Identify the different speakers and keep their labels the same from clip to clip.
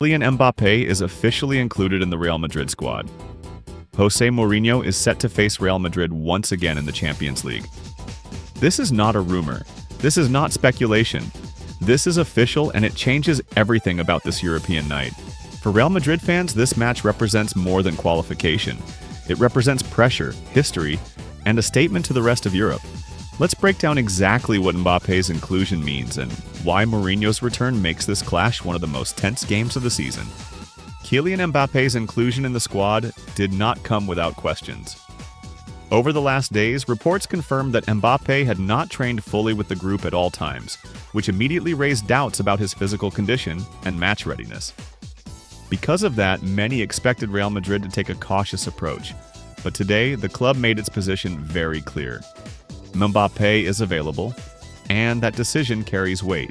Speaker 1: Kylian Mbappé is officially included in the Real Madrid squad. José Mourinho is set to face Real Madrid once again in the Champions League. This is not a rumor. This is not speculation. This is official, and it changes everything about this European night. For Real Madrid fans, this match represents more than qualification. It represents pressure, history, and a statement to the rest of Europe. Let's break down exactly what Mbappé's inclusion means and why Mourinho's return makes this clash one of the most tense games of the season. Kylian Mbappé's inclusion in the squad did not come without questions. Over the last days, reports confirmed that Mbappé had not trained fully with the group at all times, which immediately raised doubts about his physical condition and match readiness. Because of that, many expected Real Madrid to take a cautious approach, but today the club made its position very clear. Mbappé is available, and that decision carries weight.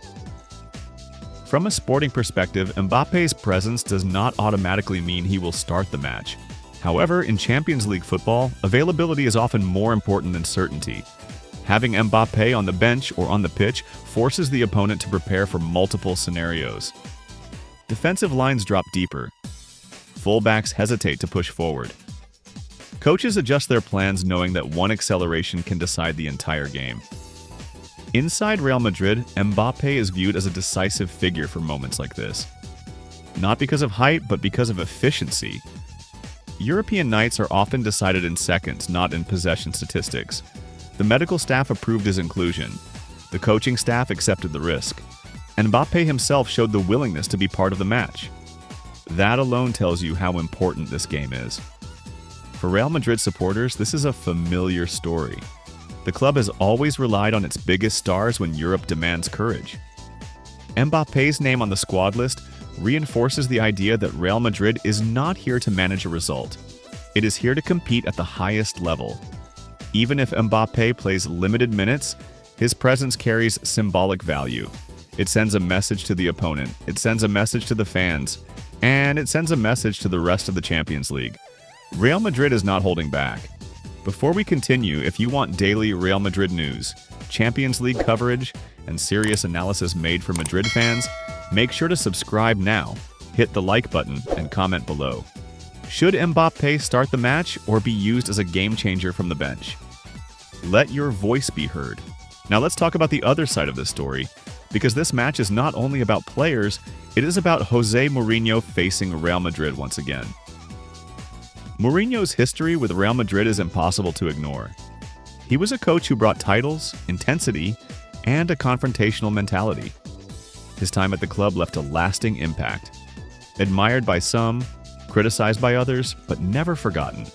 Speaker 1: From a sporting perspective, Mbappe's presence does not automatically mean he will start the match. However, in Champions League football, availability is often more important than certainty. Having Mbappé on the bench or on the pitch forces the opponent to prepare for multiple scenarios. Defensive lines drop deeper. Fullbacks hesitate to push forward. Coaches adjust their plans knowing that one acceleration can decide the entire game. Inside Real Madrid, Mbappé is viewed as a decisive figure for moments like this. Not because of height, but because of efficiency. European nights are often decided in seconds, not in possession statistics. The medical staff approved his inclusion. The coaching staff accepted the risk. And Mbappé himself showed the willingness to be part of the match. That alone tells you how important this game is. For Real Madrid supporters, this is a familiar story. The club has always relied on its biggest stars when Europe demands courage. Mbappé's name on the squad list reinforces the idea that Real Madrid is not here to manage a result. It is here to compete at the highest level. Even if Mbappé plays limited minutes, his presence carries symbolic value. It sends a message to the opponent, it sends a message to the fans, and it sends a message to the rest of the Champions League. Real Madrid is not holding back. Before we continue, if you want daily Real Madrid news, Champions League coverage, and serious analysis made for Madrid fans, make sure to subscribe now, hit the like button, and comment below. Should Mbappé start the match or be used as a game changer from the bench? Let your voice be heard. Now let's talk about the other side of this story, because this match is not only about players, it is about José Mourinho facing Real Madrid once again. Mourinho's history with Real Madrid is impossible to ignore. He was a coach who brought titles, intensity, and a confrontational mentality. His time at the club left a lasting impact. Admired by some, criticized by others, but never forgotten.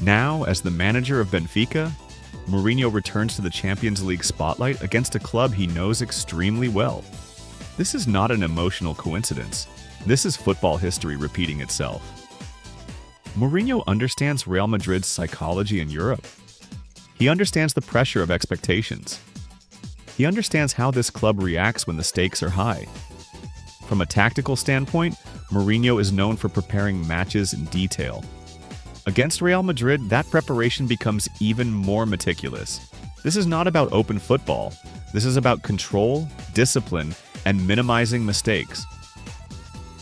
Speaker 1: Now, as the manager of Benfica, Mourinho returns to the Champions League spotlight against a club he knows extremely well. This is not an emotional coincidence. This is football history repeating itself. Mourinho understands Real Madrid's psychology in Europe. He understands the pressure of expectations. He understands how this club reacts when the stakes are high. From a tactical standpoint, Mourinho is known for preparing matches in detail. Against Real Madrid, that preparation becomes even more meticulous. This is not about open football. This is about control, discipline, and minimizing mistakes.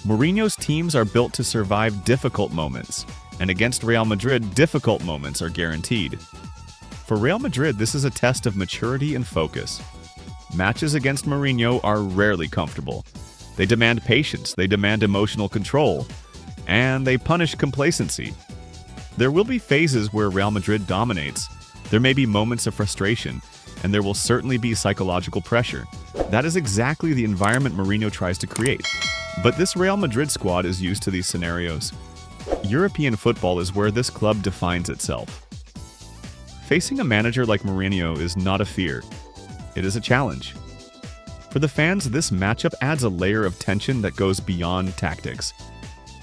Speaker 1: Mourinho's teams are built to survive difficult moments, and against Real Madrid, difficult moments are guaranteed. For Real Madrid, this is a test of maturity and focus. Matches against Mourinho are rarely comfortable. They demand patience, they demand emotional control, and they punish complacency. There will be phases where Real Madrid dominates. There may be moments of frustration, and there will certainly be psychological pressure. That is exactly the environment Mourinho tries to create. But this Real Madrid squad is used to these scenarios. European football is where this club defines itself. Facing a manager like Mourinho is not a fear. It is a challenge. For the fans, this matchup adds a layer of tension that goes beyond tactics.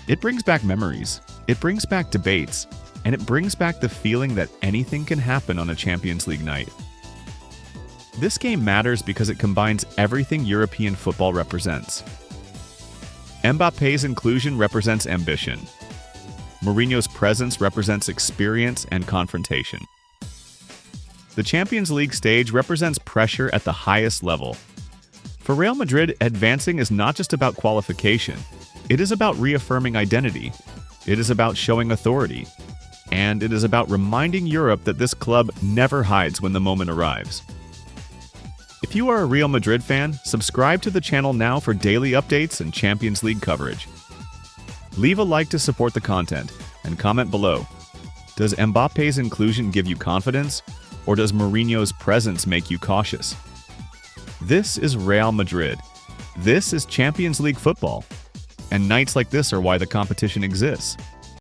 Speaker 1: It brings back memories, it brings back debates, and it brings back the feeling that anything can happen on a Champions League night. This game matters because it combines everything European football represents. Mbappé's inclusion represents ambition. Mourinho's presence represents experience and confrontation. The Champions League stage represents pressure at the highest level. For Real Madrid, advancing is not just about qualification, It is about reaffirming identity. It is about showing authority. And it is about reminding Europe that this club never hides when the moment arrives. If you are a Real Madrid fan, subscribe to the channel now for daily updates and Champions League coverage. Leave a like to support the content, and comment below. Does Mbappe's inclusion give you confidence, or does Mourinho's presence make you cautious? This is Real Madrid. This is Champions League football. And nights like this are why the competition exists.